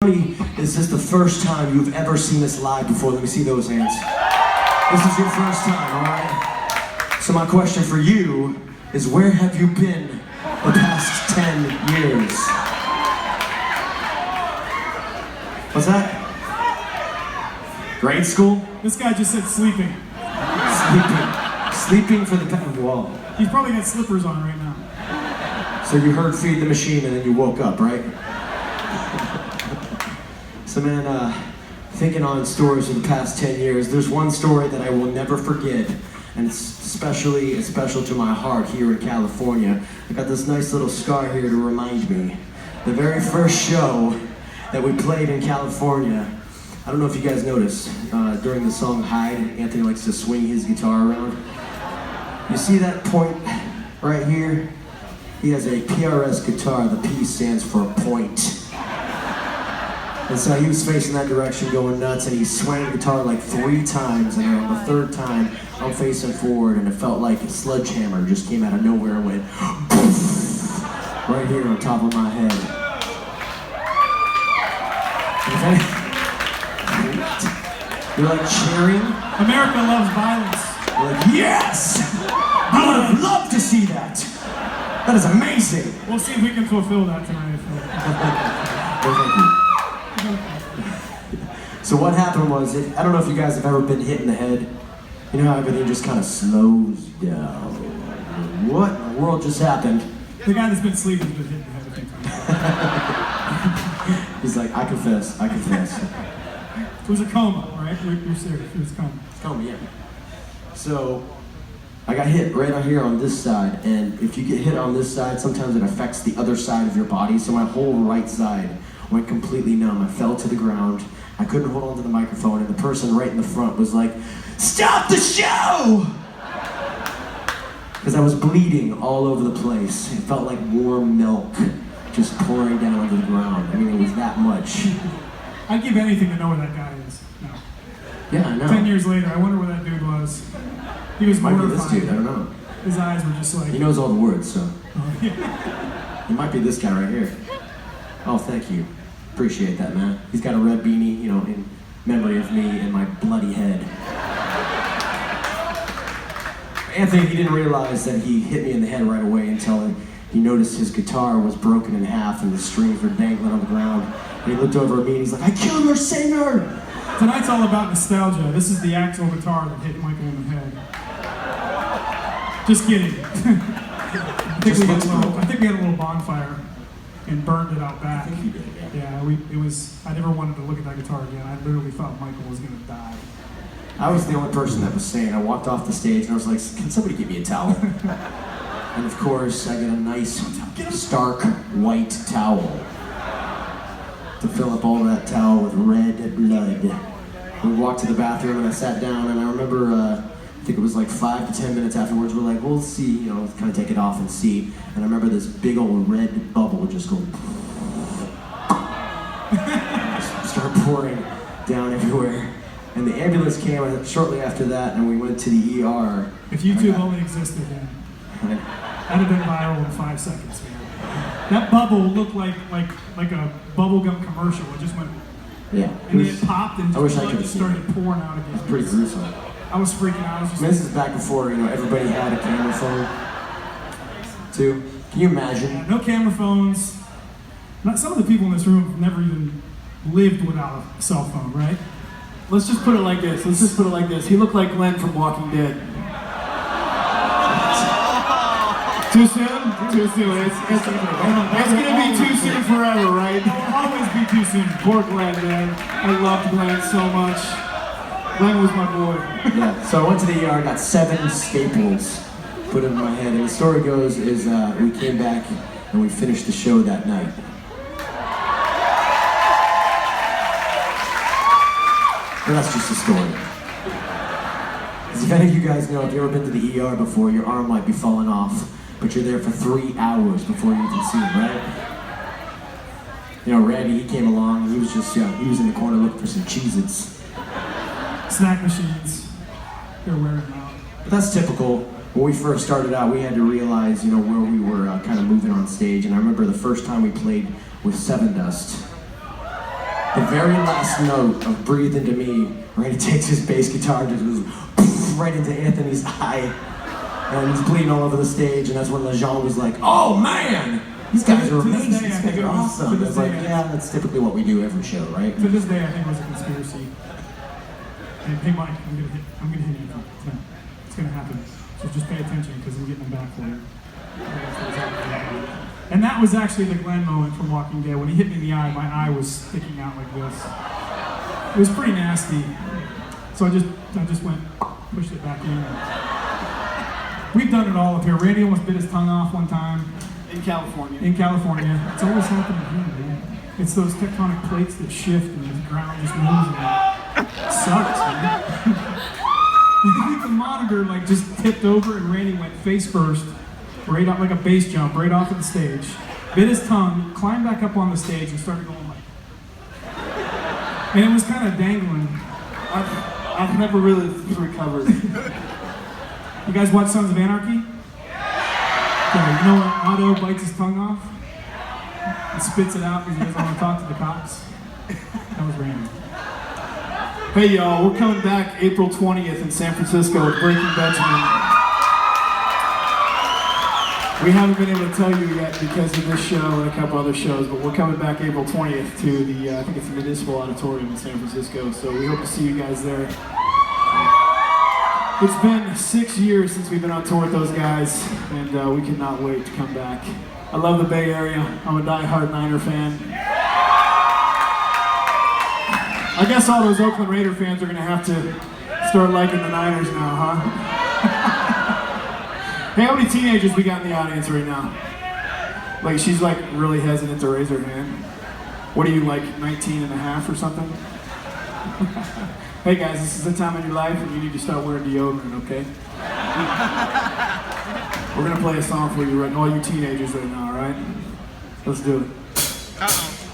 many is this the first time you've ever seen us live before? Let me see those hands. This is your first time, all right? So my question for you is, where have you been the past 10 years? What's that? Grade school? This guy just said sleeping. Sleeping for the past, wall. He's probably got slippers on right now. So you heard Feed the Machine and then you woke up, right? So man, thinking on stories of the past 10 years, there's one story that I will never forget, and it's special to my heart here in California. I got this nice little scar here to remind me. The very first show that we played in California, I don't know if you guys noticed, during the song Hide, Anthony likes to swing his guitar around. You see that point right here? He has a PRS guitar. The P stands for point. And so he was facing that direction going nuts, and he swung the guitar like 3 times, and on the 3rd time, I'm facing forward, and it felt like a sledgehammer just came out of nowhere and went poof, right here on top of my head. You're like cheering. America loves violence. You're like, yes! I would have loved to see that. That is amazing. We'll see if we can fulfill that tonight. Well, thank you. So what happened was, I don't know if you guys have ever been hit in the head. You know how everything just kind of slows down. What in the world just happened? The guy that's been sleeping has been hit in the head a few times. He's like, I confess. It was a coma, right? You're serious, it was a coma. Coma, yeah. So, I got hit right on here on this side, and if you get hit on this side, sometimes it affects the other side of your body, so my whole right side went completely numb. I fell to the ground. I couldn't hold on to the microphone, and the person right in the front was like, "Stop the show!" Because I was bleeding all over the place. It felt like warm milk just pouring down onto the ground. I mean, it was that much. I'd give anything to know where that guy is now. Yeah, I know. 10 years later, I wonder where that dude was. He was Might be mortified. this dude, I don't know. His eyes were just like... He knows all the words, so. Oh, yeah. He might be this guy right here. Oh, thank you. Appreciate that, man. He's got a red beanie, you know, in memory of me and my bloody head. Anthony, he didn't realize that he hit me in the head right away until he noticed his guitar was broken in half and the strings were dangling on the ground. And he looked over at me and he's like, "I killed your singer!" Tonight's all about nostalgia. This is the actual guitar that hit Michael in the head. Just kidding. I think we had a little bonfire and burned it out back. I think he did, yeah. Yeah, I never wanted to look at that guitar again. I literally thought Michael was gonna die. I was the only person that was saying, I walked off the stage and I was like, "Can somebody give me a towel?" And of course, I get a nice, stark white towel to fill up all that towel with red blood. We walked to the bathroom and I sat down, and I remember, I think it was like 5 to 10 minutes afterwards, we're like, we'll see, you know, kind of take it off and see. And I remember this big old red bubble just going, just started pouring down everywhere. And the ambulance came shortly after that, and we went to the ER. If YouTube only existed then, that'd have been viral in 5 seconds, man. That bubble looked like a bubblegum commercial. It just went, yeah, and it popped and just blood just started pouring out again. It's pretty gruesome. I was freaking out. I was just this is back before, you know, everybody had a camera phone, too. Can you imagine? Yeah, no camera phones. Some of the people in this room have never even lived without a cell phone, right? Let's just put it like this. He looked like Glenn from Walking Dead. Too soon? Too soon. It's gonna be too soon forever, right? It'll always be too soon. Poor Glenn, man. I loved Glenn so much. Glenn was my boy. Yeah, so I went to the ER, got 7 staples put in my head, and the story goes is we came back and we finished the show that night. But that's just a story. Because if any of you guys know, if you've ever been to the ER before, your arm might be falling off, but you're there for 3 hours before you even see it, right? You know, Randy, he came along, and he was just, he was in the corner looking for some Cheez-Its. Snack machines. They're wearing them out. But that's typical. When we first started out, we had to realize, you know, where we were kind of moving on stage. And I remember the first time we played with Seven Dust. the very last note of Breathe Into Me, Randy takes his bass guitar and just goes right into Anthony's eye. And he's bleeding all over the stage, and that's when Lejean was like, "Oh man, these guys are amazing, these guys are awesome." And it's like, yeah, that's typically what we do every show, right? To this day, I think it was a conspiracy. Hey Mike, I'm gonna hit you. It's gonna happen. So just pay attention because I'm getting them back for you. And that was actually the Glenn moment from Walking Dead. When he hit me in the eye, my eye was sticking out like this. It was pretty nasty. So I just went, pushed it back in. We've done it all up here. Randy almost bit his tongue off one time. In California. In California. It's always happening here, man. It's those tectonic plates that shift and the ground just moves. And it sucks, man. I think the monitor like just tipped over and Randy went face first, right up like a base jump, right off of the stage. Bit his tongue, climbed back up on the stage and started going like. And it was kind of dangling. I've never really recovered. You guys watch Sons of Anarchy? Okay, you know when Otto bites his tongue off? And spits it out because he doesn't want to talk to the cops? That was Randy. Hey y'all, we're coming back April 20th in San Francisco with Breaking Benjamin. We haven't been able to tell you yet because of this show and a couple other shows, but we're coming back April 20th to the, I think it's the Municipal Auditorium in San Francisco, so we hope to see you guys there. It's been 6 years since we've been on tour with those guys, and we cannot wait to come back. I love the Bay Area. I'm a die-hard Niner fan. I guess all those Oakland Raider fans are going to have to start liking the Niners now, huh? Hey, how many teenagers we got in the audience right now? Like, she's like really hesitant to raise her hand. What are you, like 19 and a half or something? Hey guys, this is the time in your life when you need to start wearing deodorant, okay? We're gonna play a song for you right now, all you teenagers right now, alright? Let's do it. Uh-oh.